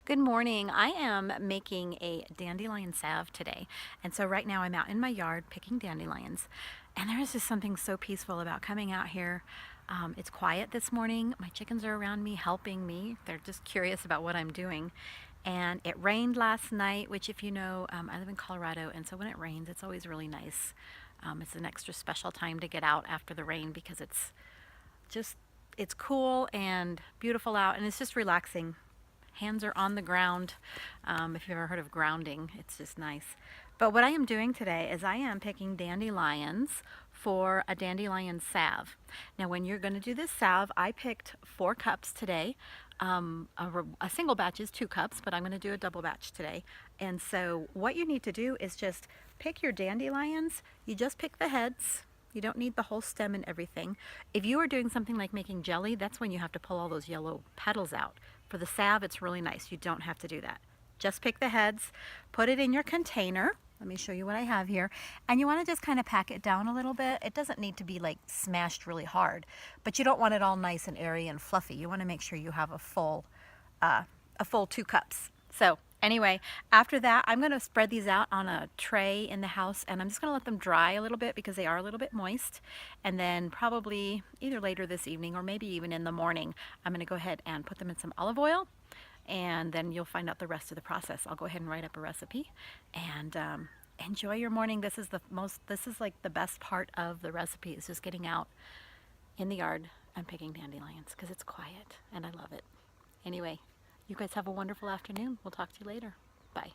Good morning. I am making a dandelion salve today. And so right now I'm out in my yard picking dandelions. And there is just something so peaceful about coming out here. It's quiet this morning. My chickens are around me helping me. They're just curious about what I'm doing. And it rained last night, which if you know, I live in Colorado. And so when it rains, it's always really nice. It's an extra special time to get out after the rain because just, it's cool and beautiful out and it's just relaxing. Hands are on the ground. If you've ever heard of grounding, it's just nice. But what I am doing today is I am picking dandelions for a dandelion salve. Now when you're going to do this salve, I picked 4 cups today. A single batch is 2 cups, but I'm going to do a double batch today. And so what you need to do is just pick your dandelions. You just pick the heads. You don't need the whole stem and everything. If you are doing something like making jelly, that's when you have to pull all those yellow petals out. For the salve, it's really nice. You don't have to do that. Just pick the heads, put it in your container. Let me show you what I have here. And you want to just kind of pack it down a little bit. It doesn't need to be like smashed really hard, but you don't want it all nice and airy and fluffy. You want to make sure you have a full 2 cups. So anyway, after that, I'm going to spread these out on a tray in the house, and I'm just going to let them dry a little bit because they are a little bit moist. And then probably either later this evening or maybe even in the morning, I'm going to go ahead and put them in some olive oil, and then you'll find out the rest of the process. I'll go ahead and write up a recipe and enjoy your morning. This is like the best part of the recipe, is just getting out in the yard and picking dandelions because it's quiet and I love it. Anyway, you guys have a wonderful afternoon. We'll talk to you later. Bye.